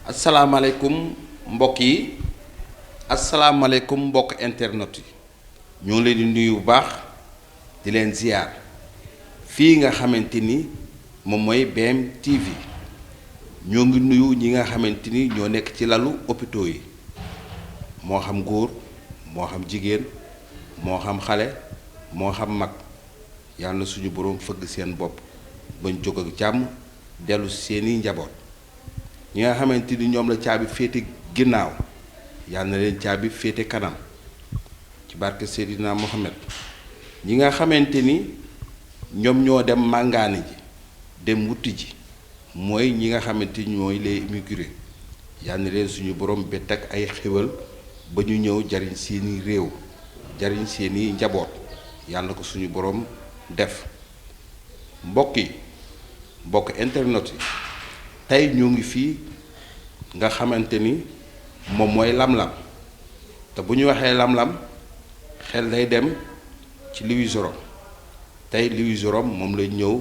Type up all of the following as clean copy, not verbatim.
asalaamaaleykum mbokk yi asalaamaaleykum mbokk internet yi ñoo ngi leen di nuyu bu baax di leen ziar fii nga xamante ni moom mooy BM TV ñoo ngi nuyu ñi nga xamante ni ñoo nekk ci lalu hôpitaux yi moo xam góor moo xam jigéen moo xam xale moo xam mag yàlla na suñu boroom fëgg seen bopp bañ jóg ak jàmm dellu seeni njaboot ñi nga xamante ni ñoom la caabi féete ginnaaw yàlla na leen caabi féete kanam ci barke Seydina Mohamed ñi nga xamante ni ñoom ñoo dem màngaani ji dem wutti ji mooy ñi nga xamante ni ñooy les immigrés yàlla na leen suñu borom bett ak ay xéwal ba ñu ñëw jariñ seeni réew jariñ seeni njaboot yàlla na ko suñu borom def mbokk yi mbokk internet yi tey ñoo ngi fii nga xamante ni moom mooy lam-lam te bu ñu waxee lam-lam xel day dem ci Louis Jorom tey Louis Jorom moom lay ñëw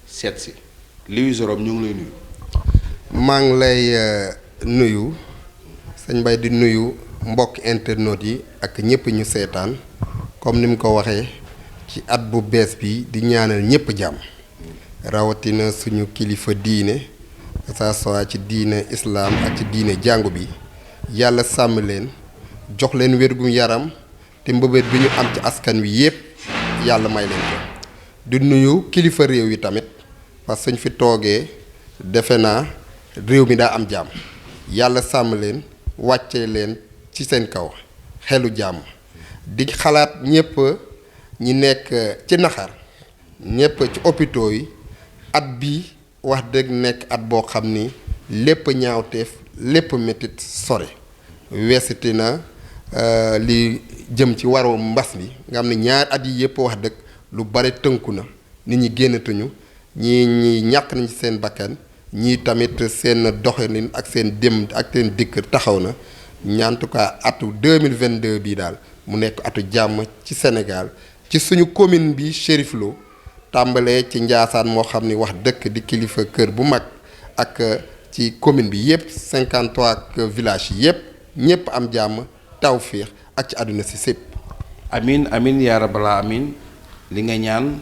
seet si Louis Jorom ñu ngi lay nuyu. maa ngi lay nuyu sëñ Mbaye di nuyu mbokk internet yi ak ñëpp ñu seetaan comme ni mu ko waxee ci at bu bees bi di ñaanal ñëpp jàmm rawatina suñu kilifa diine que ça soit ci diine islam ak ci diine jàngu bi yàlla sàmm leen jox leen wérgum yaram te mbëbët bi ñu am ci askan wi yépp yàlla may leen ko di nuyu kilifa réew yi tamit parce que suñ fi toogee defe naa réew mi daa am jàmm yàlla sàmm leen wàcce leen ci seen kaw xelu jàmm di xalaat ñépp ñi nekk ci naxar ñépp ci hôpitaux yi at bi wax dëgg nekk at boo xam ni lépp ñaawteef lépp métit sore weesiti na li jëm ci waru mbas bi nga xam ne ñaari at yi yëpp wax dëgg lu bare tënku na nit ñi génnatuñu ñi ñàkk nañ ci seen bakkan ñii tamit seen doxalin ak seen dem ak seen dikk taxaw na en tout cas atu 2022 bii daal mu nekk atu jàmm ci Sénégal ci suñu commune bi Chérif Lo tàmbalee ci Njaasaan moo xam ni wax dëkk di kilifa kër bu mag ak ci commune bi yëpp 53 villages yi yëpp ñëpp am jàmm tawféex ak ci àdduna si sépp amin amin yaa rabbal amin li nga ñaan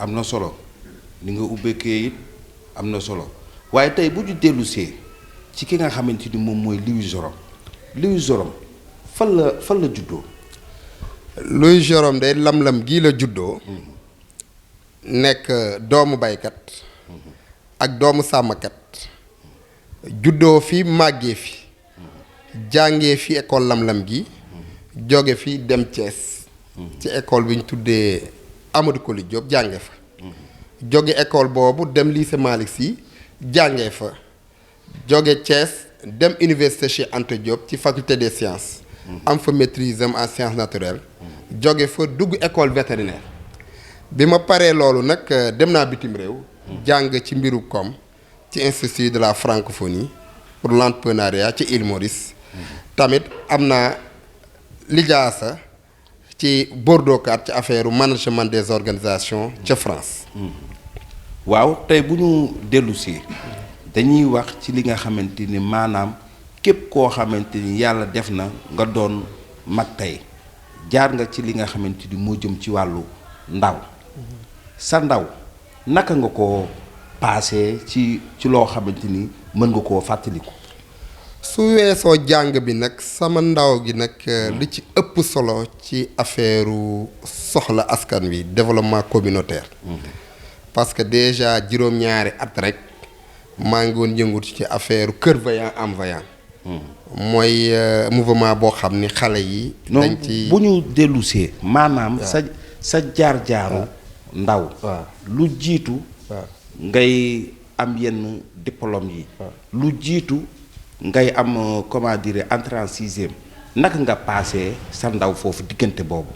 am na solo li nga ubbeekee it am na solo waaye tey bu ñu dellusee ci ki nga xamante ni moom mooy Louis Jorom Louis Jorom fan la juddoo. Louis Jorom day lam-lam gii la juddoo nekk doomu baykat ak doomu sàmmkat juddoo fi màggee fi jàngee fi école lam-lam gi jóge fi dem Thiès ci école bi ñu tuddee Amadou Koli Diop jànge fa jóge école boobu dem lycée Malick Sy jàngee fa jóge Thiès dem université Cheikh Anta Diop ci faculté des sciences am fa maîtrise en sciences naturelles jóge fa dugg école vétérinaire bi ma paree loolu nag dem naa bitim réew jàng ci mbiru koom ci institut de la francophonie pour l'entrepreneuriat ci Île Maurice tamit am naa lijaasa ci Bordeaux 4 ci affaire management des organisations ca France. waaw tey bu ñu dellusee dañuy wax ci li nga xamante ni maanaam képp koo xamante ni yàlla def na nga doon mag tey jaar nga ci li nga xamante ni moo jëm ci wàllu ndaw sa ndaw naka nga ko paasee ci loo xamante ni mën nga koo fàttaliku. su weesoo jàng bi nag sama ndaw gi nag li ci ëpp solo ci affaire soxla askan wi développement communautaire. parce que déjà juróom-ñaari at rek maa ngi woon yëngut ci affaire kër vaillant am vaillant. mooy mouvement boo xam ni xale yi. dañ ci bu ñu dellusee. maanaam sa jaar-jaaru ndaw. lu jiitu. ngay am yenn diplôme yi. lu jiitu ngay am comment dire entrée en sixième naka nga passé sa ndaw foofu diggante boobu.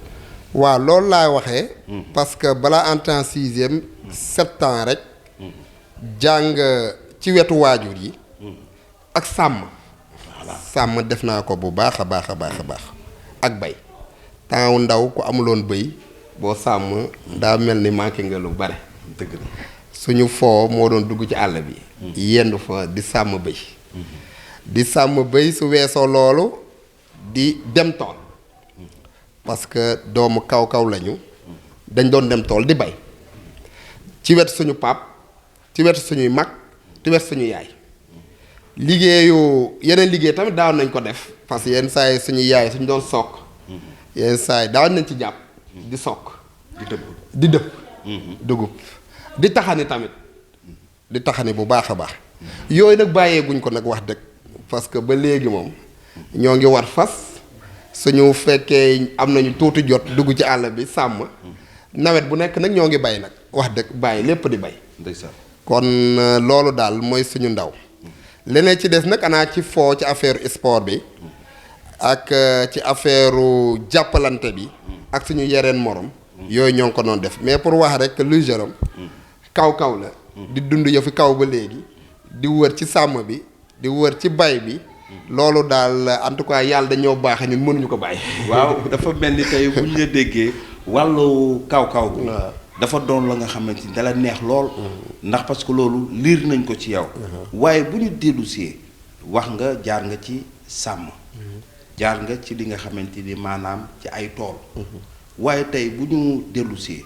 waaw loolu laay waxee. parce que balaa entrée en sixième 7 ans rek. jàng ci wetu waajur yi. ak sàmm. sàmm def naa ko bu baax a baax a baax a baax ak bay temps ndaw ku amuloon bëy boo sàmm daa mel ni manqué nga lu bare. dëgg la suñu foo moo doon dugg ci àll bi. yendu fa di sàmm bëy di sàmm béy su weesoo loolu di dem tool parce que doomu kaw-kaw lañu dañ doon dem tool di bay ci wet suñu pap ci wet suñuy mag ci wet suñu yaay liggéeyu yeneen liggéey tamit daaw nañ ko def parce que yenn saa yi suñu yaay suñu doon sook yenn saa yi daaw nañ ci jàpp di sook di dëpp dugub di taxani tamit di taxani bu baax a baax yooyu nag bàyyeeguñ ko nag wax dëgg parce que ba léegi moom ñoo ngi war fas suñu fekkee am nañu tuuti jot dugg ci àll bi sàmm nawet bu nekk nag ñoo ngi bay nag wax dëgg bàyyi lépp di bay kon loolu daal mooy suñu ndaw leneen ci des nag anaa ci foo ci affaire sport bi ak ci affaire jàppalante bi ak suñu yereen morom yooyu ñoo ngi ko doon def mais pour wax rek Louis Jérôme kaw-kaw la di dund yëfi kaw ba léegi di wër ci sàmm bi di wër ci bay bi loolu daal en tout cas yàlla dañoo baaxe ñun mënuñu ko bàyyi. waaw dafa mel ni tey bu ñu la déggee wàllu kaw-kaw bi dafa doon la nga xamante ni dala neex lool ndax parce que loolu liir nañ ko ci yow waaye bu ñu dellusee wax nga jaar nga ci sàmm jaar nga ci li nga xamante ni maanaam ci ay tool waaye tey bu ñu dellusee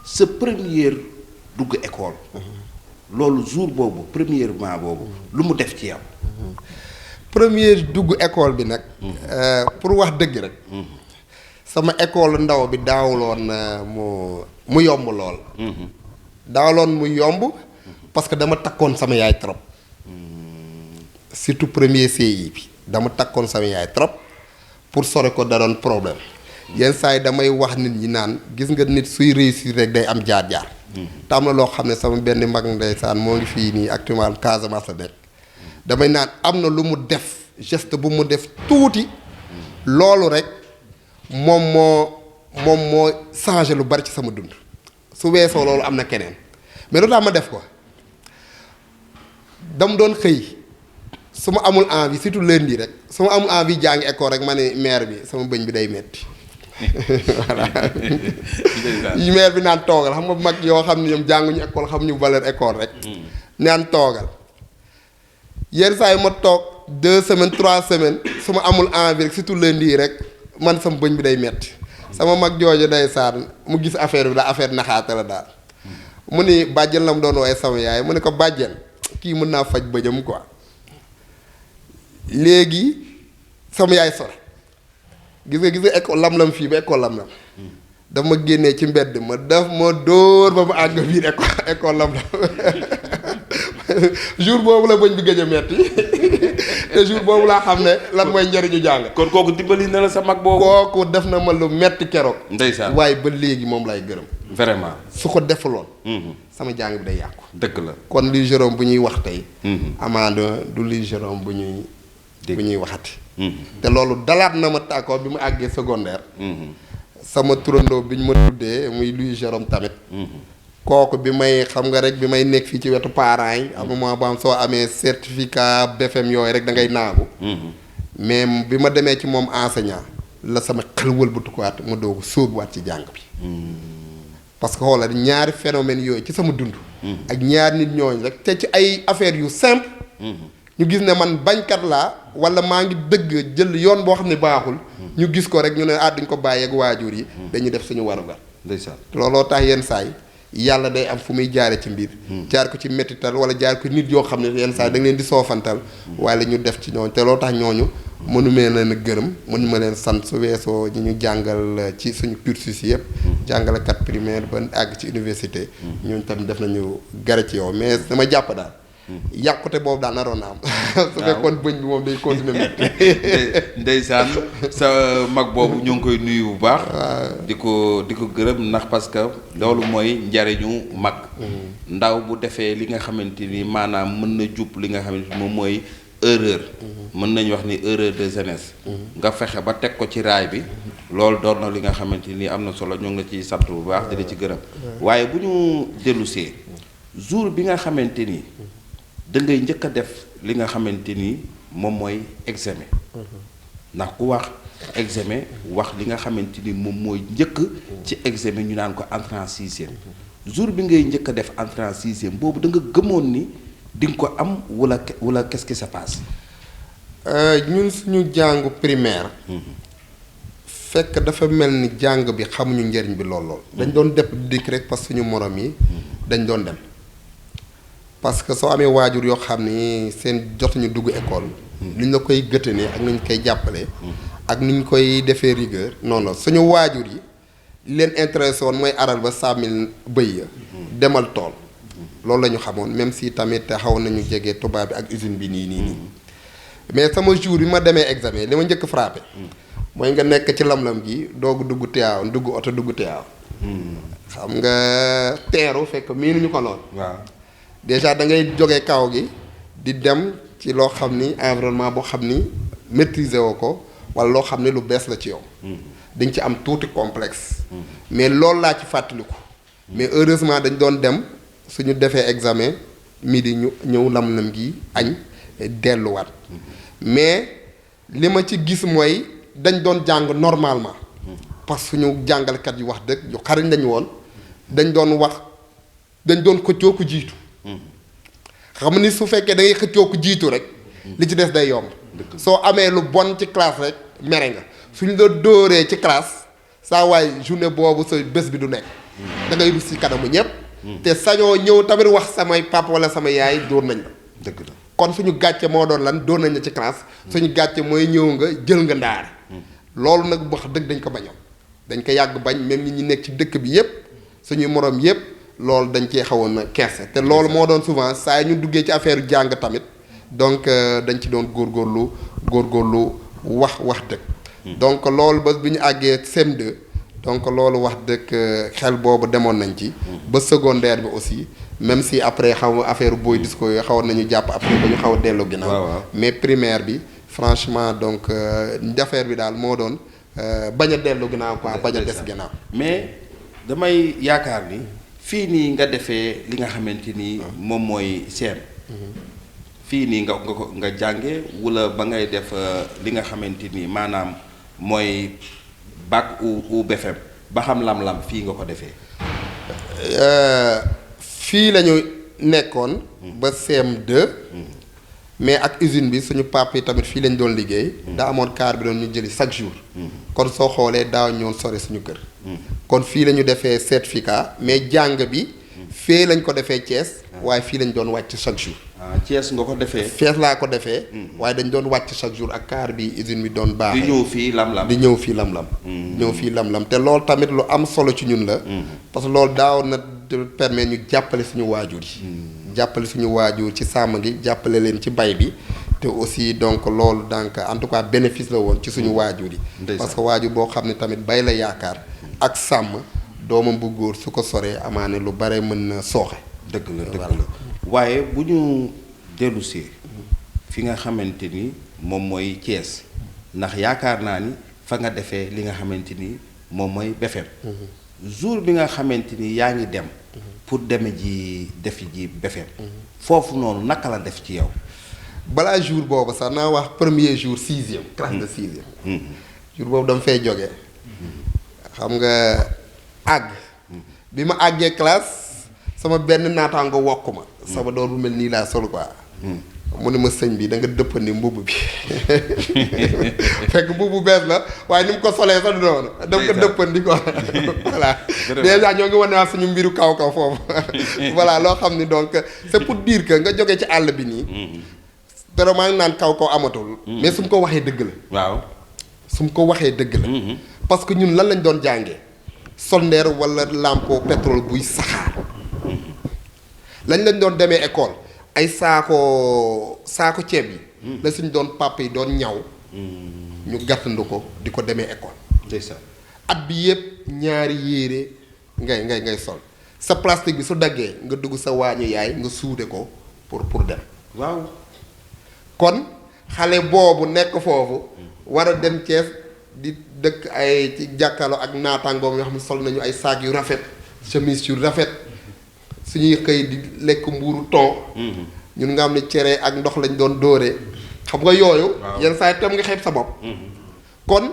sa première dugg école loolu jour boobu premièrement boobu lu mu def ci yow première dugg école bi nag pour wax dëgg rek sama école ndaw bi daawuloon mu yomb lool daawuloon mu yomb parce que dama takkoon sama yaay trop surtout premier CI bi dama takkoon sama yaay trop pour sore ko da doon problème yenn saa yi damay wax nit ñi naan gis nga nit suy réussir rek day am jaar-jaar te am na loo xam ne sama benn mag ndeysaan moo ngi fii nii actuellement Casamance la nekk damay naan am na lu mu def geste bu mu def tuuti loolu rek moom moo changé lu bari ci sama dund su weesoo loolu am na keneen mais loolu ma def ko dam doon xëy su ma amul envie surtout lundi rek su ma amul envie jàngi école rek ma ne maire bi sama bëñ bi day metti voilà maire bi naan toogal xam nga mag yoo xam ne ñoom jànguñu école xamuñu valeur école rek naan toogal yenn saa yi ma toog 2 semaines 3 semaines su ma amul envie rek surtout lundi rek man sama bëñ bi day metti sama mag jooju day saar mu gis affaire bi daal affaire naxaate la daal mu ni bàjjen la mu doon wooye sama yaay mu ne ko bàjjen kii mën naa faj bëjam quoi léegi sama yaay sore gis nga école lam-lam fii ba école lam-lam daf ma génnee ci mbedd ma daf ma dóor ba ma àgg biir école lam-lam jour boobu la bëñ bi gëj a metti te jour boobu laa xam ne lan mooy njëriñu jàng. kon kooku dimbali na la sa mag boobu. kooku def na ma lu metti keroog. ndeysaan waaye ba léegi moom lay gërëm. vraiment su ko defuloon. sama jàng bi day yàqu. dëgg la kon Louis Jérôme bu ñuy wax tey. amaana du Louis Jérôme bu ñuy waxati. te loolu dalaat na ma tàkkoo bi mu àggee secondaire. sama turandoo bi ñu ma tuddee muy Louis Jérôme tamit. kooku bi may xam nga rek bi may nekk fii ci wetu parents yi. à un moment bu am soo amee certificat BFM yooyu rek da ngay naagu. mais bi ma demee ci moom enseignant la sama xel wëlbatukuwaat ma doog a sóobuwaat ci jàng bi. parce que xoolal ñaari phénomène yooyu ci sama dund. ak ñaari nit ñooñu rek te ci ay affaires yu simple. ñu gis ne man bañkat laa wala maa ngi dëgg jël yoon boo xam ne baaxul. ñu gis ko rek ñu ne duñ ko bàyyi ak waajur yi. dañuy def suñu warugar. ndeysaan looloo tax yenn saa yi yàlla day am fu muy jaare ci mbir. jaar ko ci méttital wala jaar ko nit yoo xam ne yenn saa yi da nga leen di soofantal. waaye ñu def ci ñooñu te loolu tax ñooñu mënuma leen a gërëm mënuma leen sant su weesoo ñi ñu jàngal ci suñu cursus yëpp. jàngalekat primaire ba àgg ci université. ñooñu tamit def nañu gara ci yow mais dama jàpp daal. yàqute boobu daal naroon na am. su fekkoon bëñ bi moom day continuer métti. ndeysaan sa mag boobu ñu ngi koy nuyu bu baax. di ko gërëm ndax parce que loolu mooy njariñu mag. ndaw bu defee li nga xamante ni maanaam mën na jub li nga xamante ni moom mooy erreur. mën nañu wax ni erreur de jeunesse. nga fexe ba teg ko ci raay bi. loolu doon na li nga xamante ni am na solo ñoo ngi la ciy sant bu baax di la ci gërëm. waaye bu ñu dellusee jour bi nga xamante ni. da ngay njëkk a def li nga xamante ni moom mooy examen. ndax ku wax examen wax li nga xamante ni moom mooy njëkk ci examen ñu naan ko entrée en sixième. jour bi ngay njëkk a def entrée en sixième boobu da nga gëmoon ni di nga ko am wala qu'est-ce qui se passe. ñun suñu jàngu primaire. fekk dafa mel ni jàng bi xamuñu njëriñ bi lool. dañ doon def dikk rek parce que suñu morom yi. dañ doon dem. parce que soo amee waajur yoo xam ni seen jotuñu dugg école. ni ñu la koy gëtënee ak ni ñu koy jàppale. ak ni ñu koy defee rigueur. non non suñu waajur yi li leen intéressé woon mooy aral ba sàmmil bëy ya demal tool. loolu la ñu xamoon même si tamit xaw nañu jege tubaab bi ak usine bi nii. mais sama jour bi ma demee examen li ma njëkk frappé. mooy nga nekk ci lam-lam gi doog dugg teew dugg oto dugg teew. xam nga teeru fekk miinuñu ko lool. waaw déjà da ngay jóge kaw gi di dem ci loo xam ni environnement boo xam ni maîtriser woo ko wala loo xam ni lu bees la ci yow. dañ ci am tuuti complexe. mais loolu laa ci fàttaliku. mais heureusement dañ doon dem suñu defee examen midi ñu ñëw lam-lam gi añ delluwaat. mais li ma ci gis mooy. dañ doon jàng normalement parce que suñu jàngalkat yi wax dëgg yu xariñ lañu woon dañ doon wax dañ doon xëccoo ko jiitu xam ni su fekkee da ngay xëccoo ko jiitu rek li ci des day yomb soo amee lu bon ci classe rek mere nga suñu la dóoree ci classe saa waay journée boobu sa bés bi du nekk da ngay rus ci kanamu ñëpp te sañoo ñëw tamit wax samay papa wala sama yaay dóor nañ la dëgg la kon suñu gàcce moo doon lan dóor nañ la ci classe suñu gàcce mooy ñëw nga jël nga ndaare loolu nag wax dëgg dañ ko bañoon dañ ko yàgg bañ même nit ñi nekk ci dëkk bi yépp suñuy moroom yépp loolu dañ cee xawoon na kerse te loolu moo doon souvent saa ñu duggee ci affaire jàng tamit donc dañ ci doon góorgóorlu wax dëgg donc loolu ba bi ñu àggee CM2 donc loolu wax dëgg xel boobu demoon nañ ci ba secondaire bi aussi même si après xaw affaire boy disco yooyu xawoon nañu jàpp après ba ñu xaw a dellu ginnaaw mais primaire bi franchement donc affaire bi daal moo doon bañ a dellu ginnaaw quoi bañ a des ginnaaw. mais damay yaakaar ni fii nii nga defee li nga xamante ni moom mooy CM. fii nii nga jànge wala ba ngay def li nga xamante ni maanaam mooy bac ou BFEM ba xam lam-lam fii nga ko defee. fii la ñu nekkoon. ba CM2. mais ak usine bi suñu papa yi tamit fii lañ doon liggéey. daa amoon car bi doon ñu jëli chaque jour. kon soo xoolee daaw ñoon sori suñu kër. kon fii la ñu defee certificat mais jàng bi. fee lañ ko defee Thiès. waaye fii lañ doon wàcc chaque jour. ah Thiès nga ko defee. Thiès laa ko defee. waaye dañ doon wàcc chaque jour ak car bi usine bi doon baaxee. di ñëw fii lam-lam di ñëw fii lam-lam. ñëw fii lam-lam te loolu tamit lu am solo ci ñun la. parce que loolu daaw na permettre ñu jàppale suñu waajur yi. jàppale suñu waajur ci sàmm gi jàppale leen ci bay bi te aussi donc loolu donc en tout cas bénéfice la woon ci suñu waajur yi. parce que waajur boo xam ne tamit bay la yaakaar ak sàmm doomam bu góor su ko soree amaane lu bare mën na sooxe. dëgg la waaye bu ñu dellusee fi nga xamante ni moom mooy Thiès ndax yaakaar naa ni fa nga defee li nga xamante ni moom mooy BFEM. jour bi nga xamante ni yaa ngi dem. pour deme ji defi ji BFEM. foofu noonu naka la def ci yow. balaa jour boobu sax naa wax premier jour 6e. classe de 6e. jour boobu dama fay jógee. xam nga àgg. bi ma àggee classe sama benn naataango wokk ma. sama doon bu mel nii laa sol quoi. mu ne ma sëñ bi da nga dëppandi mbubb bi fekk mbubb bees la waaye ni mu ko solee sax du noonu. daf ko dëppandi quoi voilà. déjà ñoo ngi wane waa suñu mbiru kaw foofu voilà loo xam ni donc c'est pour dire que nga jógee ci àll bi nii. dara maa ngi naan kaw amatul. mais su mu ko waxee dëgg la. waaw su mu ko waxee dëgg la. parce que ñun lan lañ doon jàngee. soldeer wala lampo pétrole buy saxaar. lañ doon demee école. ay saako ceeb yi. la suñ doon papa yi doon ñaw. ñu gàttandu ko di ko demee école. ndeysaan at bi yëpp ñaari yére ngay sol sa plastique bi su daggee nga dugg sa waañu yaay nga suude ko pour dem. waaw kon xale boobu nekk foofu. war a dem Thiès di dëkk ay ci jàkkaarloo ak naataangoom yoo xam ne sol nañu ay saak yu rafet chemise yu rafet. suñuy xëy di lekk mbuuru ton ñun nga xam ne cere ak ndox lañ doon dóoree xam nga yooyu yenn saa yi tam nga xeeb sa bopp kon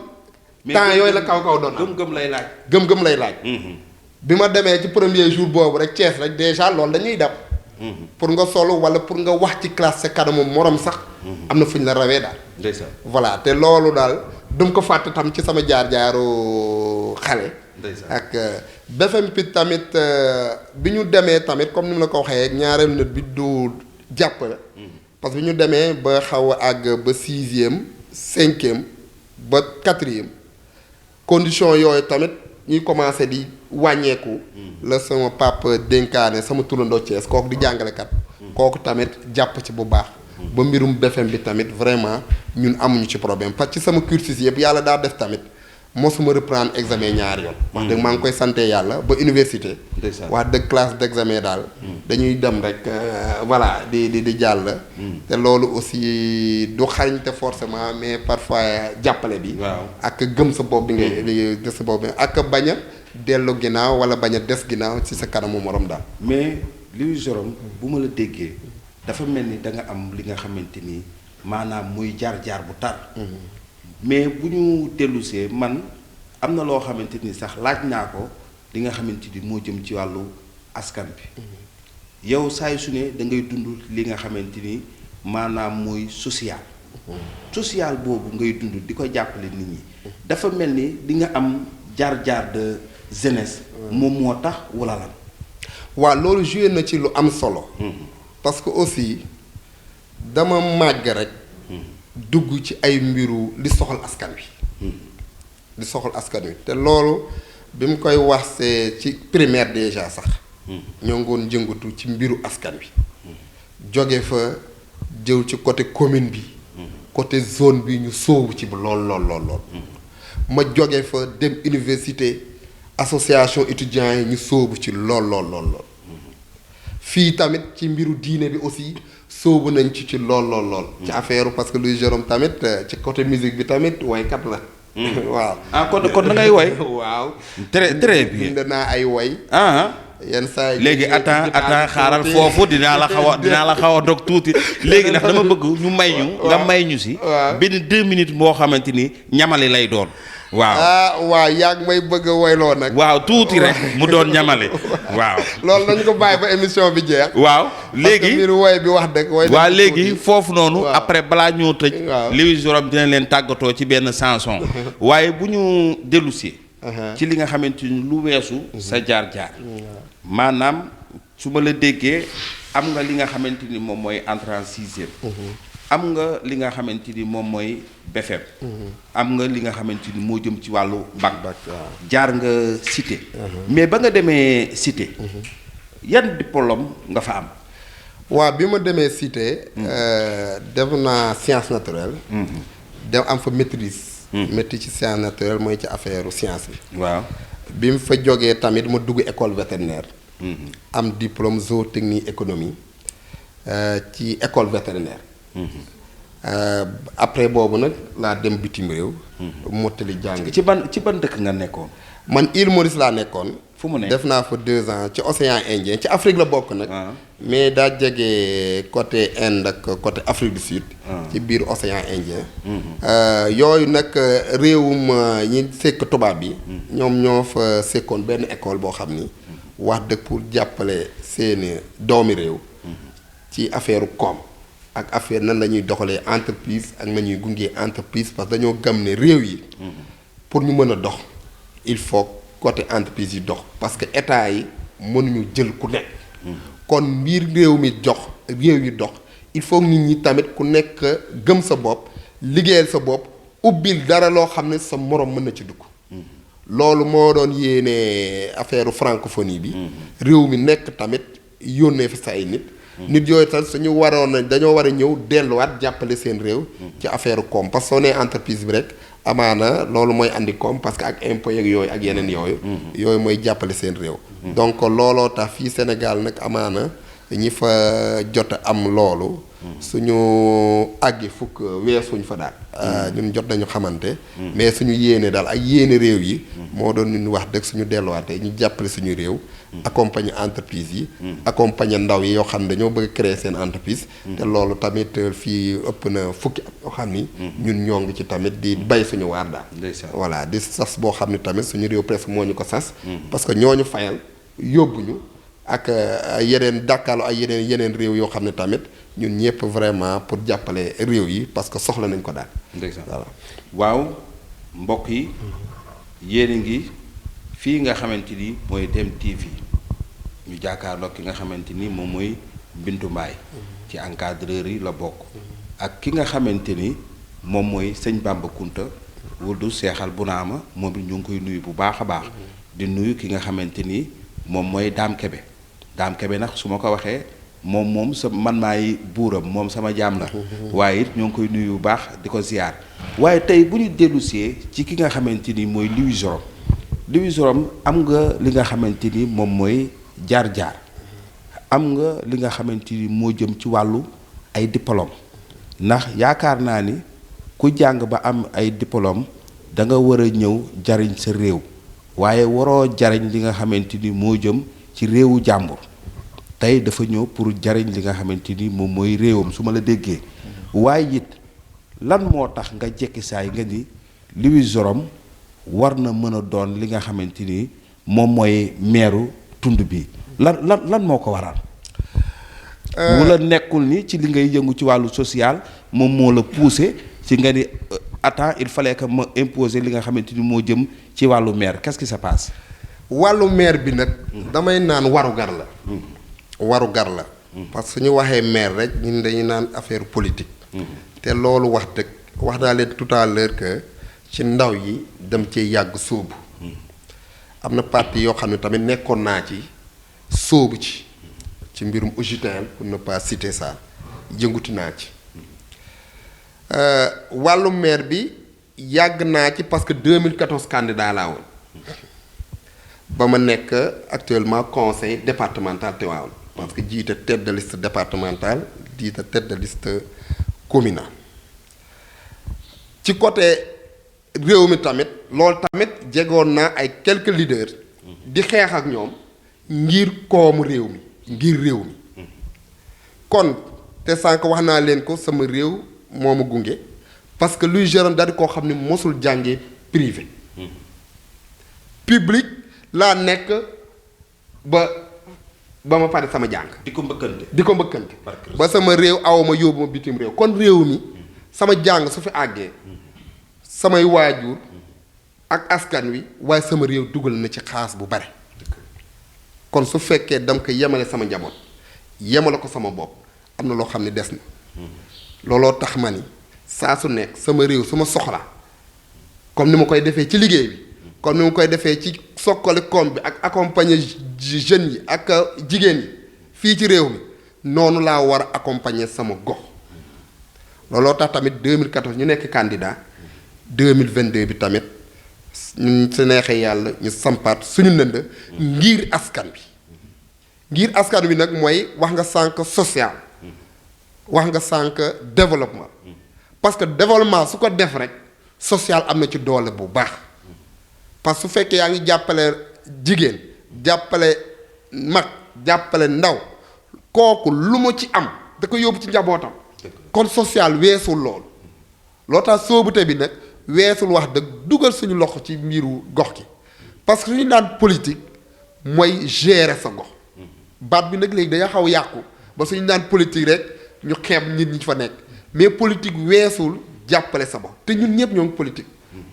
temps yooyu la kaw doon gëm-gëm lay laaj gëm-gëm lay laaj bi ma demee ci premier jour boobu rek Thiès rek déjà loolu dañuy dab pour nga solo wala pour nga wax ci classe sa kanamu morom sax. am na fu ñu la rawee daal. ndeysaan voilà te loolu daal dum ko fàtte tam ci sama jaar-jaaru xale. ak BFM bi tamit bi ñu demee tamit comme ni mu la ko waxee ñaareelu nit bi du jàpp la. parce que bi ñu demee ba xaw a àgg ba 6e 5e ba 4e condition yooyu tamit ñuy commencé di wàññeeku. la sama papa dénkaane sama turandoo Thiès kooku di jàngalekat. kooku tamit jàpp ci bu baax. ba mbirum BFM bi tamit vraiment ñun amuñu ci problème parce que sama cursus yëpp yàlla daa def tamit mosuma reprendre examen ñaari yoon. wax dëgg maa ngi koy sante yàlla ba université. wax dëgg classe d'examen daal. dañuy dem rek voilà di jàll. te loolu aussi du xarañte forcément mais parfois jàppale bi. ak gëm sa bopp bi ngay des sa bopp bi ak bañ a dellu ginnaaw wala bañ a des ginnaaw ci sa kanamu morom daal. mais Louis Jérôme bu ma la déggee dafa mel ni da nga am li nga xamante ni maanaam muy jaar-jaar bu tar. mais bu ñu dellusee man am na loo xamante ni sax laaj naa ko li nga xamante ni moo jëm ci wàllu askan bi yow saay su ne da ngay dund li nga xamante ni maanaam mooy social. social boobu ngay dund di ko jàppale nit ñi dafa mel ni di nga am jaar-jaar de jeunesse. moom moo tax wala lan. waaw loolu joué na ci lu am solo. parce que aussi dama màgg rek. dugg ci ay mbiru li soxal askan wi. li soxal askan wi te loolu bi mu koy wax ci primaire déjà sax. ñoo ngoon jëngatu ci mbiru askan wi. jóge fa jëw ci côté commune bi. côté zone bi ñu sóobu ci lool. ma jóge fa dem université association étudiants yi ñu sóobu ci lool. fii tamit ci mbiru diine bi aussi. soobu nañ ci lool. ci affaire parce que Louis Jérôme tamit ci côté musique bi tamit woykat la. waaw kon da ngay woy. waaw. très bien. bind naa ay woy. yenn saa yi léegi attends xaaral foofu dinaa la xaw a dog tuuti léegi ndax dama bëgg ñu may ñu. nga may ñu si. benn 2 minutes moo xamante ni ñamali lay doon. waaw waaw yaa ngi may bëgg a woyloo nag. waaw tuuti rek mu doon ñamale. waaw loolu nañu ko bàyyi ba émission bi jeex. waaw léegi parce que mbiru woy bi wax dëgg. woy waaw léegi foofu noonu. après balaa ñoo tëj. waaw Louis Jérôme dina leen tàggatoo ci benn chanson. waaye bu ñu dellusee. ci li nga xamante ni lu weesu. sa jaar-jaar. maanaam su ma la déggee am nga li nga xamante ni moom mooy entrée en 6e. am nga li nga xamante ni moom mooy BFM. am nga li nga xamante ni moo jëm ci wàllu bac. jaar nga cité. mais ba nga demee cité. yan diplôme nga fa am. waaw bi ma demee cité. def naa science naturelle. dem am fa maîtrise. maîtrise ci science naturelle mooy ci affaire science bi. waaw bi mu fa jógee tamit ma dugg école vétérinaire. am diplôme zootechnie économie ci école vétérinaire. après boobu nag laa dem bitim réew. mottali jàng ci ban dëkk nga nekkoon. man Île Maurice laa nekkoon. fu mu nekk def naa fa 2 ans ci océan Indien ci Afrique la bokk nag. mais daa jege côté Inde ak côté Afrique du Sud. ci biir océan Indien. yooyu nag réewum ñi sekk tubaab bi. ñoom ñoo fa sekkoon benn école boo xam ni. wax dëgg pour jàppale seeni doomi réew. ci affaire koom. ak affaire nan la ñuy doxalee entreprise ak na ñuy gungee entreprise parce que dañoo gëm ne réew yi. pour ñu mën a dox il faut côté entreprise yi dox parce que état yi mënuñu jël ku nekk. kon mbir réew mi jox réew yi dox il faut nit ñi tamit ku nekk gëm sa bopp liggéeyal sa bopp ubbil dara loo xam ne sa morom mën na ci dugg. loolu moo doon yéene affaire francophonie bi. réew mi nekk tamit yónnee fi sa ay nit. nit yooyu tal suñu waroon dañoo war a ñëw delluwaat jàppale seen réew. ci affaire koom parce que soo nee entreprise bi rek amaana loolu mooy andi koom parce que ak impôt yeeg yooyu ak yeneen yooyu. yooyu mooy jàppale seen réew. donc looloo tax fii Sénégal nag amaana ñi fa jot am loolu. suñu àggi fukk weesuñ fa daal. ñun jot nañu xamante. mais suñu yéene daal ak yéene réew yi. moo doon ñu wax dëgg suñu delluwaatee ñu jàppale suñu réew. accompagner entreprise yi. accompagner ndaw yi yoo xam ne dañoo bëgg créer seen entreprise. te loolu tamit fii ëpp na fukki at yoo xam ni. ñun ñoo ngi ci tamit di bay suñu waar daal. voilà di sas boo xam ne tamit suñu réew presque moo ñu ko sas. parce que ñoo ñu fayal yóbbuñu ak yeneen dàkkaalu ay yeneen réew yoo xam ne tamit ñun ñëpp vraiment pour jàppale réew yi parce que soxla nañ ko daal. voilà waaw mbokk yi yéen a ngi fii nga xamante ni mooy Dem TV ñu jàkkaarloo ki nga xamante ni moom mooy Bintu Mbaye ci encadreur yi la bokk ak ki nga xamante ni moom mooy sëñ Bamba Kunta wuldu seexal bu naama moom it ñu ngi koy nuyu bu baax a baax di nuyu ki nga xamante ni moom mooy Daam Kebe Daam Kebe nag su ma ko waxee moom sa man maay buuram moom sama jaam la waaye it ñoo ngi koy nuyu bu baax di ko ziar waaye tey bu ñu dellusee ci ki nga xamante ni mooy Louis Jérôme Louis Jérôme am nga li nga xamante ni moom mooy jaar-jaar am nga li nga xamante ni moo jëm ci wàllu ay diplôme ndax yaakaar naa ni ku jàng ba am ay diplôme da nga war a ñëw jariñ sa réew waaye waroo jariñ li nga xamante ni moo jëm ci réewu jàmbur tey dafa ñëw pour jariñ li nga xamante ni moom mooy réewam su ma la déggee waaye it lan moo tax nga jekki saay nga ni Louis Jérôme war na mën a doon li nga xamante ni moom mooy meeru tund bi lan moo ko waral. wala nekkul ni ci li ngay yëngu ci wàllu social moom moo la poussé ci nga ni attends il fallait que ma imposer li nga xamante ni moo jëm ci wàllu maire qu'est-ce qui se passe. wàllu maire bi nag. damay naan warugar la. warugar la. parce que su ñu waxee maire rek ñun dañuy naan affaire politique. te loolu wax dëgg wax naa leen tout à l'heure que ci ndaw yi dem ci yàgg sóobu. am na parti yoo xam ne tamit nekkoon naa ci sóobu ci mbirum UJTL pour ne pas citer ça yënguti naa ci. wàllu maire bi yàgg naa ci parce que 2014 candidat laa woon ba ma nekk actuellement conseil départemental Tivaouane parce que jiite tête de liste départementale jiite tête de liste communale ci côté réew mi tamit loolu tamit jegoon naa ay quelques leaders di xeex ak ñoom ngir koomu réew mi ngir réew mi kon te sànq wax naa leen ko sama réew moo ma gunge parce que Louis Jérôme daal di koo xam ne mosul jàngee privé public laa nekk ba ma pare sama jàng. di ko mbëkkante ba sama réew aw ma yóbbu ma bitim réew kon réew mi sama jàng su fi àggee samay waajur ak askan wi waaye sama réew dugal na ci xaas bu bare kon su fekkee dama ko yemale sama njaboot yemale ko sama bopp am na loo xam ne des na. looloo tax ma ni saa su nekk sama réew su ma soxla comme ni ma koy defee ci liggéey bi comme ni ma koy defee ci sokkali koom bi ak accompagner jeunes yi ak jigéen yi fii ci réew mi noonu laa war a accompagner sama gox looloo tax tamit 2014 ñu nekk candidat 2022 bi tamit ñun su neexee yàlla ñu sampaat suñu nënd ngir askan wi nag mooy wax nga sànq social wax nga sànq développement parce que développement su ko def rek social am na ci doole bu baax parce que su fekkee yaa ngi jàppale jigéen jàppale mag jàppale ndaw kooku lu mu ci am da ko yóbbu ci njabootam kon social weesul loolu loo tax soobute bi nag weesul wax dëgg dugal suñu loxo ci mbiru gox gi parce que suñu daan politique mooy gérer sa gox baat bi nag léegi dañoo xaw yàqu ba suñu daan politique rek ñu xeeb nit ñi fa nekk mais politique weesul jàppale sa bopp te ñun ñëpp ñoo ngi politique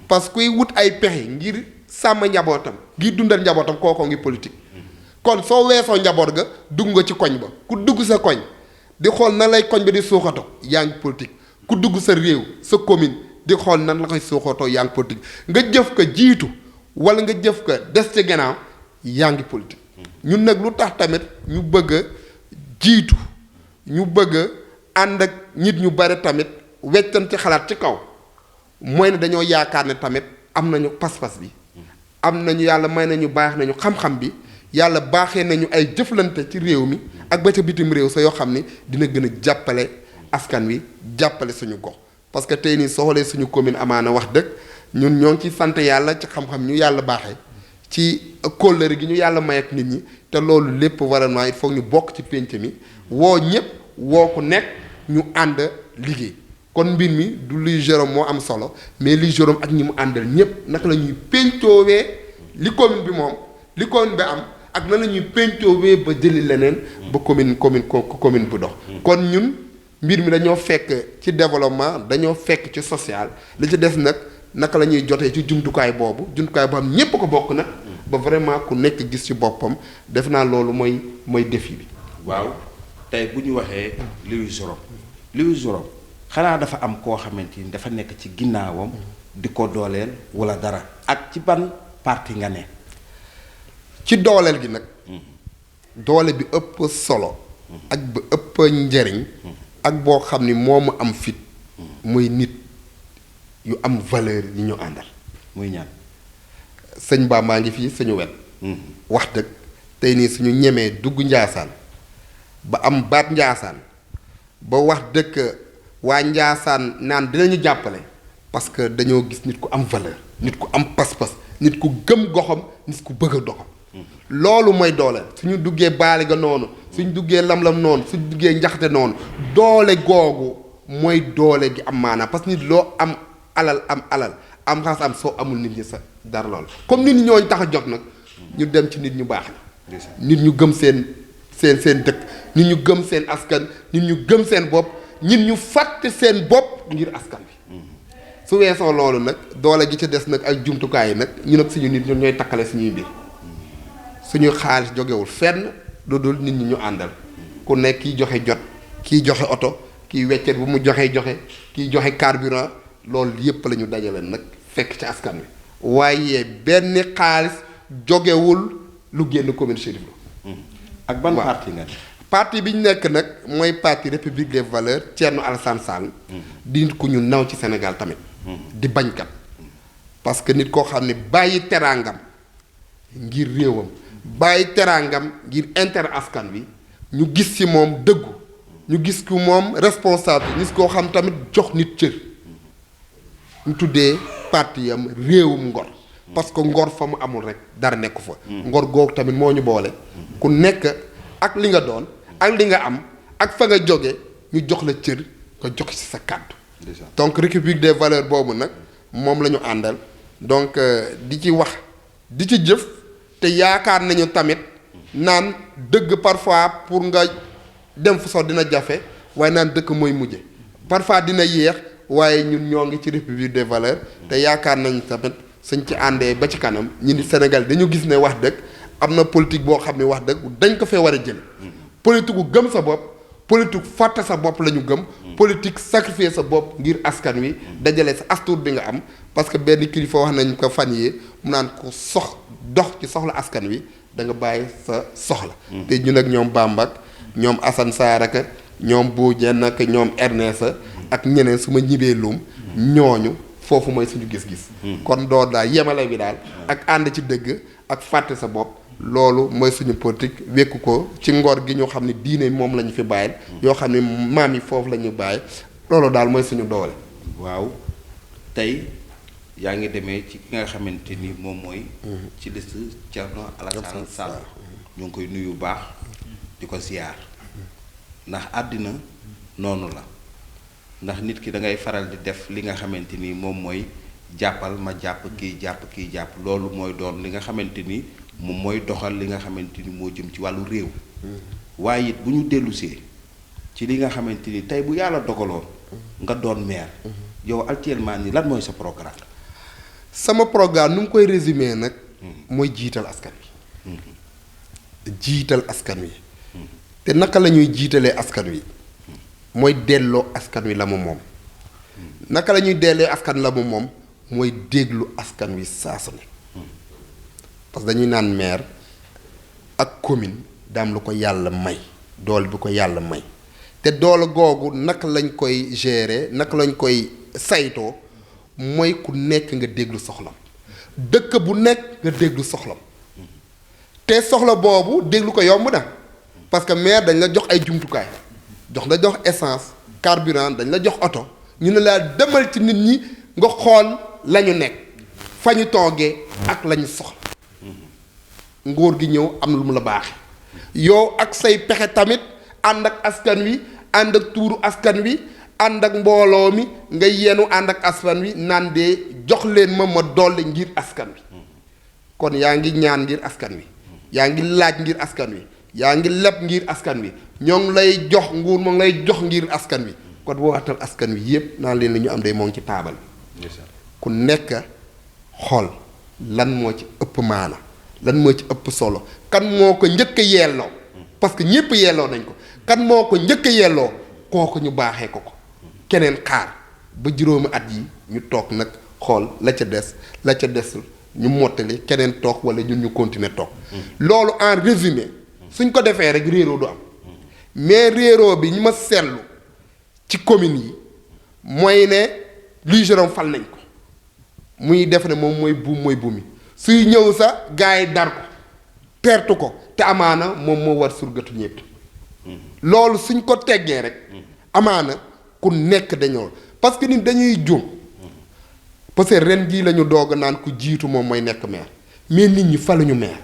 parce que kuy wut ay pexe ngir sàmm njabootam ngir dundal njabootam kookoo ngi politique kon soo weesoo njaboot ga dugg nga ci koñ ba ku dugg sa koñ di xool nan lay koñ ba di suuxatoo yaa ngi politique ku dugg sa réew sa commune di xool nan la koy suuxatoo yaa ngi politique nga jëf ko jiitu wala nga jëf ko des ci gannaaw yaa ngi politique ñun nag lu tax tamit ñu bëgg a jiitu ñu bëgg a ànd ak nit ñu bare tamit weccan ci xalaat ci kaw mooy ne dañoo yaakaar ne tamit am nañu pas-pas bi am nañu yàlla may nañu baax nañu xam-xam bi yàlla baaxee nañu ay jëflante ci réew mi ak ba ca bitim réew sa yoo xam ni dina gën a jàppale askan wi jàppale suñu gox parce que tey nii soo xoolee suñu commune amaana wax dëgg ñun ñoo ngi ciy sant yàlla ci xam-xam ñu yàlla baaxee ci kóllëre gi ñu yàlla may ak nit ñi te loolu lépp vraiment il faut ñu bokk ci pénc mi woo ñëpp woo ku nekk ñu ànd liggéey kon mbir mi du Louis Jérôme moo am solo mais Louis Jérôme ak ñi mu àndal ñëpp naka la ñuy péncoowee li commune bi moom li commune bi am ak nan la ñuy pencoowee ba jëli leneen ba commune bu dox kon ñun mbir mi dañoo fekk ci développement dañoo fekk ci social li ci des nag naka la ñuy jotee ci jumtukaay boobu jumtukaay boo xam ñépp ko bokk nag ba vraiment ku nekk gis ci boppam def naa loolu mooy défi bi. waaw tey bu ñu waxee Louis Jorob xanaa dafa am koo xamante ni dafa nekk ci ginnaawam di ko dooleel walla dara ak ci ban parti nga ne. ci dooleel gi nag doole bi ëpp solo ak ba ëpp njariñ ak boo xam ni moo mu am fit muy nit yu am valeur yi ñu àndal muy ñaan sëñ Bamba ngi fii suñu wet wax dëgg tey nii suñu ñemee dugg Njaasaan ba am baat Njaasaan ba wax dëkk waa Njaasaan naan dinañu jàppale parce que dañoo gis nit ku am valeur nit ku am pas-pas nit ku gëm goxam nit ku bëgg a doxam loolu mooy doole suñu duggee baali ga noonu suñu duggee lam-lam noonu suñu duggee njaxte noonu doole googu mooy doole gi am maanaam parce que nit loo am alal am xaas am soo amul nit ñi sa dara lool comme nit ñi ñooñu tax a jóg nag ñu dem ci nit ñu baax la nit ñu gëm seen dëkk nit ñu gëm seen askan nit ñu gëm seen bopp nit ñu fàtte seen bopp ngir askan bi su weesoo loolu nag doole gi ci des nag ak jumtukaay yi nag ñu nag suñu nit ñun ñooy takkale suñuy mbir suñu xaalis jógewul fenn lu dul nit ñi ñu àndal ku nekk kiy joxe jot kiy joxe oto kiy weccet bu mu joxe kiy joxe carburant loolu yépp la ñu dajale nag fekk ci askan wi waaye benn xaalis jógewul lu génn commune Chérif Lo ak ban parti nga parti bi ñu nekk nag mooy parti République des Valeurs Thierno Alassane Sall di nit ku ñu naw ci Sénégal tamit di bañkat parce que nit koo xam ne bàyyi teraangam ngir réewam bàyyi teraangam ngir intérêt askan wi ñu gis ci moom dëggu ñu gis ku moom responsable nit koo xam tamit jox nit cër ñu tuddee parti am réewum ngor parce que ngor fa mu amul rek dara nekku fa ngor googu tamit moo ñu boole ku nekk ak li nga doon ak li nga am ak fa nga jóge ñu jox la cër nga jox ci sa kàddu donc République des Valeurs boobu nag moom la ñu àndal donc di ci wax di ci jëf te yaakaar nañu tamit naan dëgg parfois pour nga dem fu sax dina jafe waaye naan dëkk mooy mujje parfois dina yéex waaye ñun ñoo ngi ci République des Valeurs te yaakaar nañu tamit suñ ci àndee ba ci kanam ñi ni Sénégal dañu gis ne wax dëgg am na politique boo xam ne wax dëgg dañ ko fee war a jël politique gu gëm sa bopp politique fàtte sa bopp la ñu gëm politique sacrifier sa bopp ngir askan wi dajale sa astuur bi nga am parce que benn kilifa wax nañ ko fan yi mu naan ko dox ci soxla askan wi da nga bàyyi sa soxla te ñun ak ñoom Bambak ñoom Assane Saraka ñoom Boudiène ak ñoom Ernest ak ñeneen su ma ñibee luum ñooñu foofu mooy suñu gis-gis kon doo daal yemale bi daal ak ànd ci dëgg ak fàtte sa bopp loolu mooy suñu politique wékku ko ci ngor gi ñoo xam ne diine moom la ñu fi bàyyil yoo xam ne maam yi foofu la ñu bàyyi loolu daal mooy suñu doole waaw tey yaa ngi demee ci ki nga xamante ni moom mooy ci liste Thierno Alassane Sall ñu ngi koy nuyu bu baax di ko ziar ndax àddina noonu la ndax nit ki da ngay faral di def li nga xamante ni moom mooy jàppal ma jàpp kii jàpp loolu mooy doon li nga xamante ni moom mooy doxal li nga xamante ni moo jëm ci wàllu réew waaye it bu ñu dellusee ci li nga xamante ni tey bu yàlla dogaloon nga doon maire yow actuellement ni lan mooy sa programme sama programme nu mu koy résumer nag mooy jiital askan wi jiital askan wi te naka la ñuy jiitalee askan wi mooy delloo askan wi la mu moom naka la ñuy dellee askan la mu moom mooy déglu askan wi saa su ne parce que dañuy naan maire ak commune daam lu ko yàlla may doole bi ko yàlla may te doole googu naka lañ koy gérer naka lañ koy saytoo mooy ku nekk nga déglu soxlam dëkk bu nekk nga déglu soxlam te soxla boobu déglu ko yomb na parce que maire dañ la jox ay jumtukaay jox essence carburant dañ la jox oto ñu ne laa demal ci nit ñi nga xool la ñu nekk fa ñu toogee ak la ñu soxla nguur gi ñëw am lu mu la baaxe yow ak say pexe tamit ànd ak askan wi ànd ak tuuru askan wi ànd ak mbooloo mi nga yenu ànd ak askan wi naan dee jox leen ma dolli ngir askan wi kon yaa ngi ñaan ngir askan wi yaa ngi laaj ngir askan wi yaa ngi leb ngir askan wi ñoo ngi lay jox nguur moo ngi lay jox ngir askan wi kon waatal askan wi yëpp naan leen li ñu am day moo ngi ci taabal bi ku nekk xool lan moo ci ëpp maana lan moo ci ëpp solo kan moo ko njëkk a yelloo parce que ñëpp yelloo nañ ko kan moo ko njëkk a yelloo kooku ñu baaxee ko keneen xaar ba juróomi at yi ñu toog nag xool la ca desul ñu mottali keneen toog wala ñun ñu continuer toog loolu en résumé suñ ko defee rek réeroo du am mais réeroo bi ñu ma seetlu ci communes yi mooy ne Louis Jérôme fal nañ ko muy def ne moom mooy buumi suy ñëw sax gars yi dar ko pertu ko te amaana moom moo war surgatu ñëpp loolu suñ ko teggee rek amaana ku nekk dañoo parce que nit dañuy juum parce que ren jii la ñu doog naan ku jiitu moom mooy nekk maire mais nit ñi faluñu maire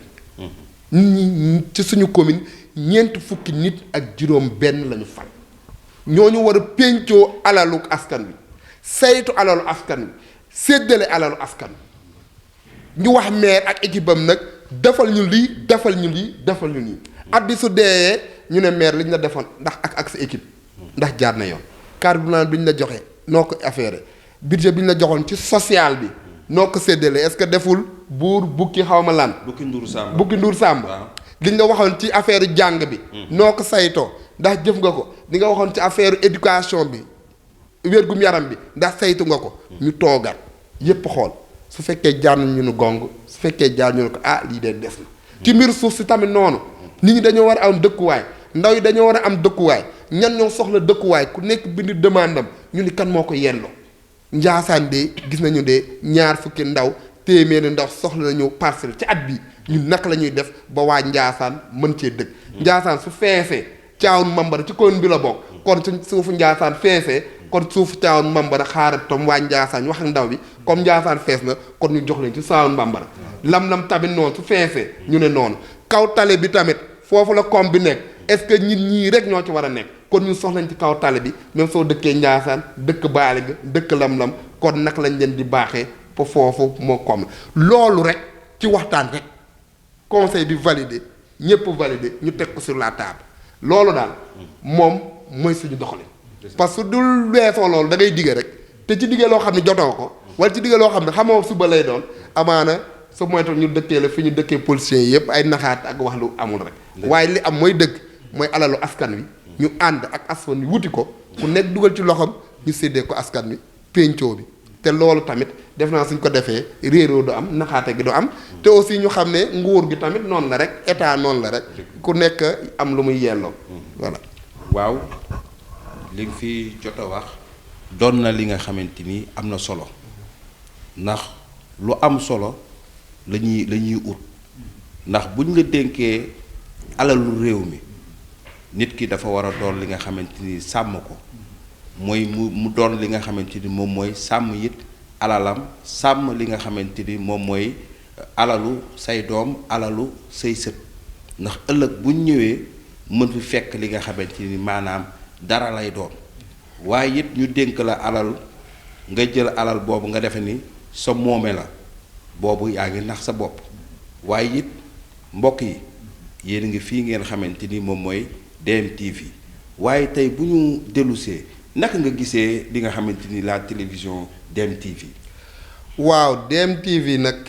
nit ñi ci suñu commune ñeent fukki nit ak juróom benn la ñu fal ñooñu war a péncoo alalu askan wi saytu alalu askan wi séddale alalu askan wi ñu wax maire ak équipe am nag defal ñu lii defal ñu lii defal ñu nii at bi su deeyee ñu ne maire liñ la defoon ndax ak sa équipe ndax jaar na yoon carburant bi ñu la joxe noo ko affaire budget bi ñu la joxoon ci social bi noo ko séddale est-ce que deful buur bukki xaw ma lan bukki nduur sàmb liñ la waxoon ci affaire jàng bi noo ko saytoo ndax jëf nga ko li nga waxoon ci affaire éducation bi wérgum yaram bi ndax saytu nga ko ñu toogal yépp xool su fekkee jaar nañ ñu gong su fekkee jaar ñu ne ko ah lii de des na ci mbir suuf si tamit noonu nit ñi dañoo war a am dëkkuwaay ndaw yi dañoo war a am dëkkuwaay ñan ñoo soxla dëkkuwaay ku nekk bind demande am ñu ni kan moo ko yelloo Njaasaan de gis nañu de ñaar fukki ndaw téeméeri ndaw soxla nañu parcelle ci at bi ñun naka la ñuy def ba waa Njaasaan mën cee dëkk Njaasaan su feesee Tivaouane Mambara ci commune bi la bokk kon su suufu Njaasaan feesee kon suufu Tivaouane Mambara xaaral tom waa Njaasaan wax ak ndaw bi comme Njaasaan fees na kon ñu jox leen ci Tivaouane Mambara lam-lam tamit noonu su feesee ñu ne noonu kaw tale bi tamit foofu la koom bi nekk est-ce que nit ñii rek ñoo ci war a nekk kon ñu soxlañ ci kaw tale bi même soo dëkkee Njaasaan dëkk baale ga dëkk lam-lam kon nag lañ leen di baaxee ba foofu moo koom la loolu rek ci waxtaan rek conseil bi validé ñëpp validé ñu teg ko sur la table loolu daal moom mooy suñu doxalin parce que dul weesoo loolu da ngay digge rek te ci digge loo xam ne jotoo ko wala ci digge loo xam ne xamoo suba lay doon amaana su moytu ñu dëkkee la fi ñu dëkkee politiciens yi yëpp ay naxaat ak wax lu amul rek waaye li am mooy dëgg mooy alalu askan wi ñu ànd ak askan wi wuti ko ku nekk dugal ci loxoom ñu séddee ko askan wi péncoo bi te loolu tamit def naa suñ ko defee réeroo du am naxaate gi du am te aussi ñu xam ne nguur gi tamit noonu la rek état noonu la rek ku nekk am lu muy yelloo voilà. waaw li nga fi jot a wax doon na li nga xamante ni am na solo ndax lu am solo la ñuy ut ndax buñ la dénkee alalu réew mi nit ki dafa war a doon li nga xamante ni sàmm ko mooy mu doon li nga xamante ni moom mooy sàmm it alalam sàmm li nga xamante ni moom mooy alalu say doom alalu say sët ndax ëllëg buñ ñëwee mën fi fekk li nga xamante ni maanaam dara lay doon waaye it ñu dénk la alal nga jël alal boobu nga defe ni sa moome la boobu yaa ngi nax sa bopp waaye it mbokk yi yéen ngi fii ngeen xamante ni moom mooy DMTV waaye tey bu ñu dellusee naka nga gisee li nga xamante ni la télévision DMTV. waaw DMTV nag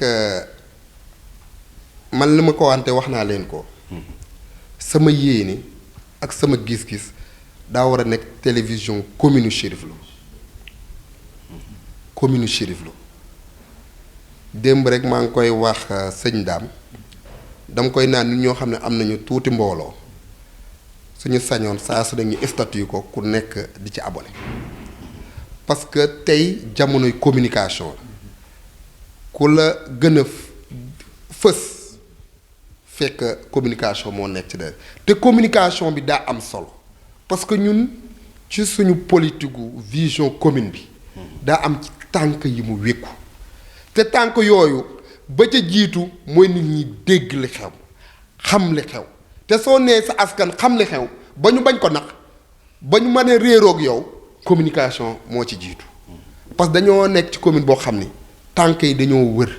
man li ma ko wante wax naa leen ko sama yéene ak sama gis-gis daa war a nekk télévision commune Chérif Lo commune Chérif Lo démb rek maa ngi koy wax sëñ Daam dama koy naan nit ñoo xam ne am nañu tuuti mbooloo suñu sañoon saa su dañuy statut ko ku nekk di ci abonné parce que tey jamonoy communication la ku la gën a fës fekk communication moo nekk ci dara te communication bi daa am solo parce que ñun ci suñu politique vision commune bi daa am ci tànk yi mu wékku te tànk yooyu ba ca jiitu mooy nit ñi dégg li xew xam li xew te soo nee sa askan xam li xew ba ñu bañ ko naq ba ñu mën a réeroog yow communication moo ci jiitu parce que dañoo nekk ci commune boo xam ni tànk yi dañoo wër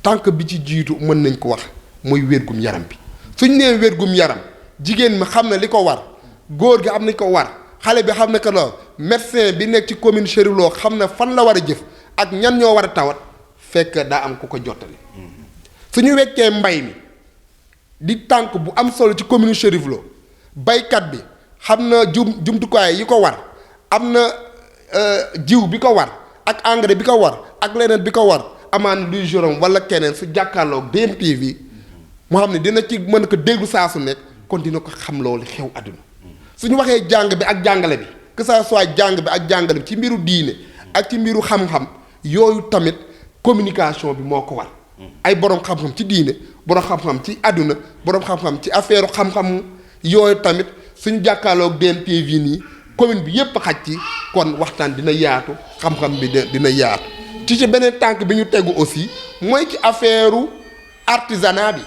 tànk bi ci jiitu mën nañ ko wax mooy wérgum yaram bi suñ nee wérgum yaram jigéen mi xam na li ko war góor gi am na ko war xale bi xam na que la médecin bi nekk ci commune Cherif Lo xam na fan la war a jëf ak ñan ñoo war a tawat fekk daa am ku ko jottali suñu wekkee mbay mi di tànk bu am solo ci commune Cherif Lo baykat bi xam na jumtukaay yi ko war am na jiw bi ko war ak engrais bi ko war ak leneen bi ko war amaan luy jorom wala keneen su jàkkaarloog DMTV moo xam ne dina ci mën ko déglu saa su nekk kon dina ko xam loolu xew àdduna suñu waxee jàng bi ak jàngale bi que ça soit jàng bi ak jàngale bi ci mbiru diine ak ci mbiru xam-xam yooyu tamit communication bi moo ko war ay borom xam-xam ci diine borom xam-xam ci àdduna borom xam-xam ci affaire xam-xam yooyu tamit suñu jàkkaarloog DMTV nii commune bi yépp xaj ci kon waxtaan dina yaatu xam-xam bi dina yaatu ci beneen tànk bi ñu tegu aussi mooy ci affaire artisanat bi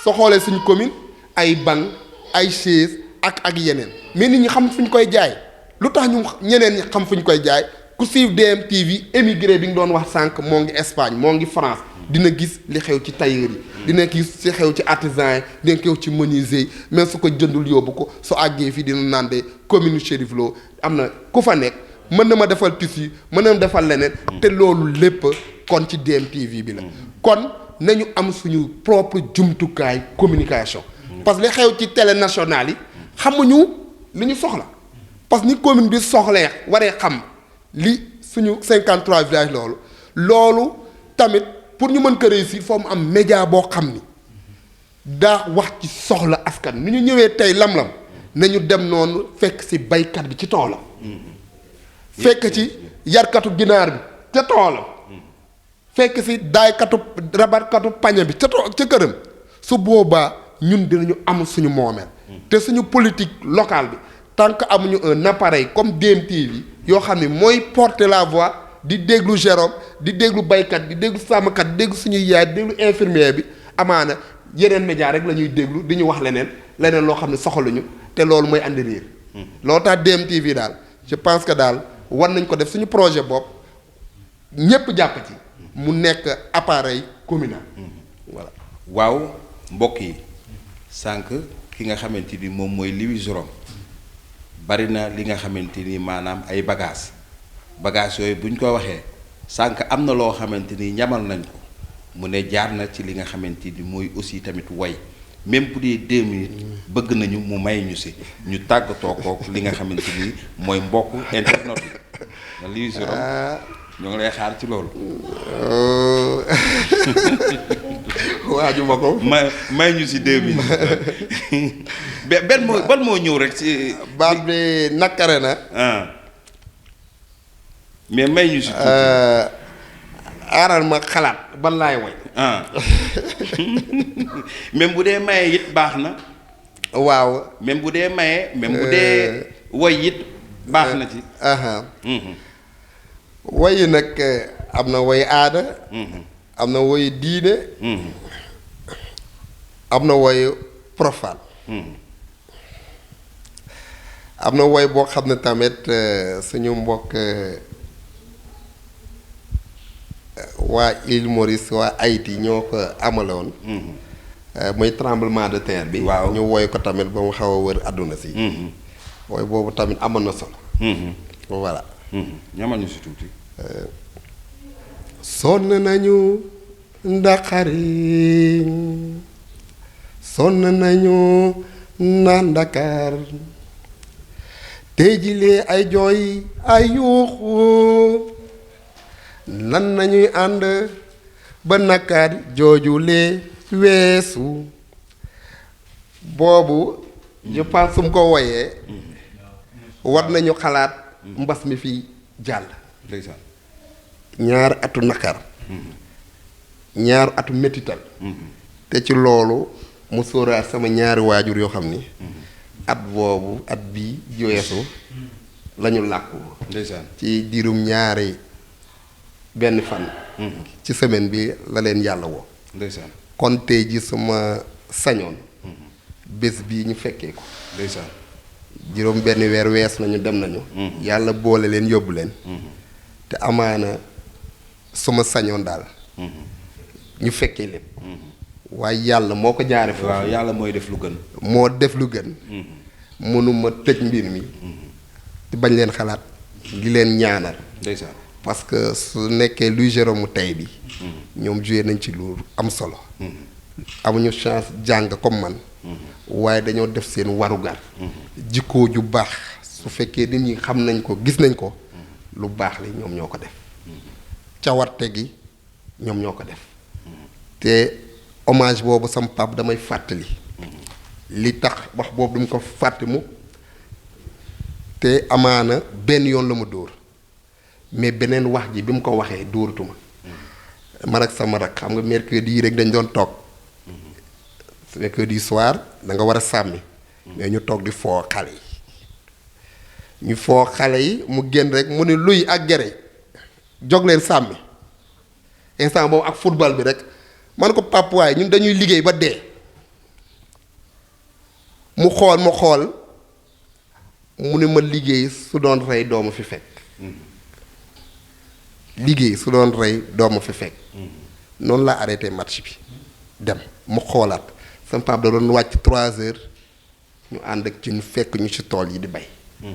soo xoolee suñu commune ay banc ay chaise ak yeneen mais nit ñi xam fu ñu koy jaay lu tax ñu ñeneen ñi xam fu ñu koy jaay ku suivre DMTV émigré bi nga doon wax sànq moo ngi Espagne moo ngi France dina gis li xew ci tailleur yi dina gis li xew ci artisan yi dina xew ci menuisier yi mais su ko jëndul yóbbu ko su àggee fii dina naan de commune Cherif Lo am na ku fa nekk mën na ma defal tissu mën na ma defal leneen te loolu lépp kon ci DMTV bi la kon nañu am suñu propre jumtukaay communication parce que li xew ci télé nationale yi xamuñu li ñu soxla parce que ni commune bi soxlee waree xam li suñu 53 villages loolu tamit pour ñu mën ko réussir foo mu am média boo xam ni daa wax ci soxla askan ni ñu ñëwee tey lam-lam nañu dem noonu fekk ci baykat bi ci toolam fekk ci yarkatu ginaar bi ca toolam fekk ci daaykatu rabatkatu pañe bi ca këram su boobaa ñun dinañu am suñu moomeel te suñu politique locale bi tant que amuñu un appareil comme DMTV yoo xam ne mooy porter la voix di déglu Jérôme di déglu baykat di déglu sàmmkat di déglu suñuy yaay di déglu infirmier bi amaana yeneen média rek la ñuy déglu di ñu wax leneen loo xam ne soxaluñu te loolu mooy andi réer loolu tax DMTV daal je pense que daal war nañ ko def suñu projet bopp ñépp jàpp ci mu nekk appareil communal voilà. waaw mbokk yi sànq ki nga xamante ni moom mooy Louis Jérôme bari na li nga xamante ni maanaam ay bagages yooyu bu ñu ko waxee sànq am na loo xamante ni ñamal nañ ko mu ne jaar na ci li nga xamante ni mooy aussi tamit way même bu dee 2 minutes bëgg nañu mu may ñu si ñu tàggatoo kook li nga xamante ni mooy mbokk internet yi Louis Jérôme ñoo ngi lay xaar ci loolu. waaju ma ko. may ñu si 2 minutes. ban moo ñëw rek ci. baat bi nakare na. mais may ñu si tuuti. aaral ma xalaat ban laay woy. même bu dee maye it baax na. waaw. même bu dee maye. même bu dee woy it baax na ci. woy yi nag am na woy aada. am na woy diine. am na woy profane. am na woy boo xam ne tamit suñu mbokk waa Île Maurice waa Haïti ñoo ko amaloon. muy tremblement de terre bi. waaw ñu woy ko tamit ba mu xaw a wër àdduna si. woy boobu tamit amoon na solo. voilà. ñamal ñu si tuuti. sonn nañu Ndakari sonn nañu na Ndakar tey jilee ay jooy ay yuuxu lan nañuy ànd ba Ndakar joojulee weesu boobu je pense su mu ko woyee war nañu xalaat mbas mi fi jàll ñaari atu nakar ñaari atu métital te ci loolu mu sóoraat sama ñaari waajur yoo xam ni at boobu at bii weesu lañu làkku ci diirum ñaari benn fan ci semaine bi la leen yàlla woo kon tey ji sama sañoon bés bii ñu fekkee ko juróom benn weer wees nañu dem nañu yàlla boole leen yóbbu leen te amaana suma sañoon daal ñu fekkee lépp waaye yàlla moo ko jaare foofu. waaw yàlla mooy def lu gën. moo def lu gën. mënuma tëj mbir mi. te bañ leen xalaat. di leen ñaanal. ndeysaan. parce que su nekkee luy Jérôme mu tey bi. ñoom joué nañ ci lu am solo. amuñu chance jàng comme man. waaye dañoo def seen warugar. jikkoo ju baax su fekkee nit ñi xam nañ ko gis nañ ko. lu baax li ñoom ñoo ko def. cawarte gi ñoom ñoo ko def. te hommage boobu sam pap damay fàttali. li tax wax boobu du mu ko fàtte mu te amaana benn yoon la ma dóor mais beneen wax ji bi mu ko waxee dóoratuma man ak sama rak xam nga mercredi yi rek dañ doon toog mercredi soir da nga war a sàmmi mais ñu toog di foo xale yi ñu foo xale yi mu génn rek mu ne luy ak gere jog leen sàmmi instant boobu ak football bi rek man ko pap waaye ñun dañuy liggéey ba dee mu xool ma xool mu ne ma liggéey su doon rey dooma fi fekk liggéey su doon rey dooma fi fekk noonu laa arrêté match bi dem mu xoolaat sama pap da doon wàcc 3 heures ñu ànd ak ci ñu fekk ñu ci tool yi di bay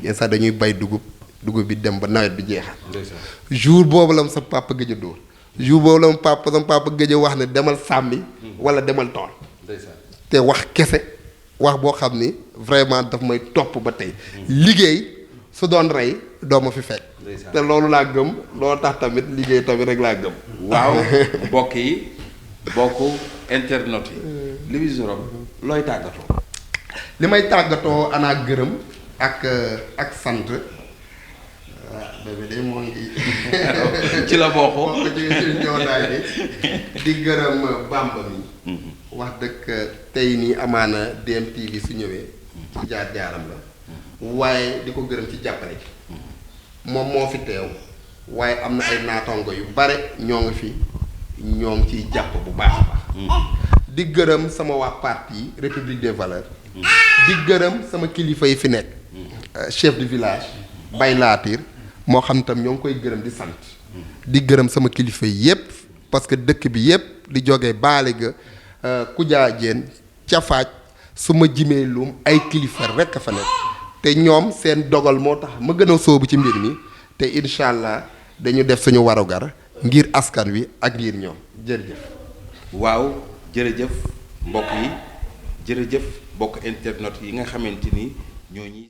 yenn sax dañuy bay dugub bi dem ba nawet bi jeexal jour boobu la ma sa papa gëj a dóor jour boobu la sama papa gëj a wax ne demal sàmmi wala demal tool te wax kese wax boo xam ni vraiment daf may topp ba tey liggéey su doon rey doo ma fi fekk te loolu laa gëm loolu tax tamit liggéey tamit rek laa gëm waaw mbokk yi bokku internet yi Louis Jérôme looy tàggatoo li may tàggatoo ana gërëm ak sant bébé de moo ngi ci la bokku moo ko jógee ci ñoodaay di gërëm Bamba mi wax dëgg tey nii amaana DMTV su ñëwee ci jaar-jaaram la waaye di ko gërëm ci jàppale gi moom moo fi teew waaye am na ay naatongo yu bare ñoo ngi fi ñoo ngi ciy jàpp bu baax a baax di gërëm sama waa parti République des Valeurs di gërëm sama kilifa yi fi nekk chef de village Bay Laatir moo xam tam ñoo ngi koy gërëm di sant di gërëm sama kilifa yi yépp parce que dëkk bi yépp di jógee baale ga Koudia Diène cafaaj su ma jimee lum ay kilifa rekk a fa nekk te ñoom seen dogal moo tax ma gën a sóobu ci mbir mi te incha allah dañu def suñu warugar ngir askan wi ak ngir ñoom jërëjëf. waaw jërëjëf mbokk yi jërëjëf mbokk internet yi nga xamante ni ñoo ñi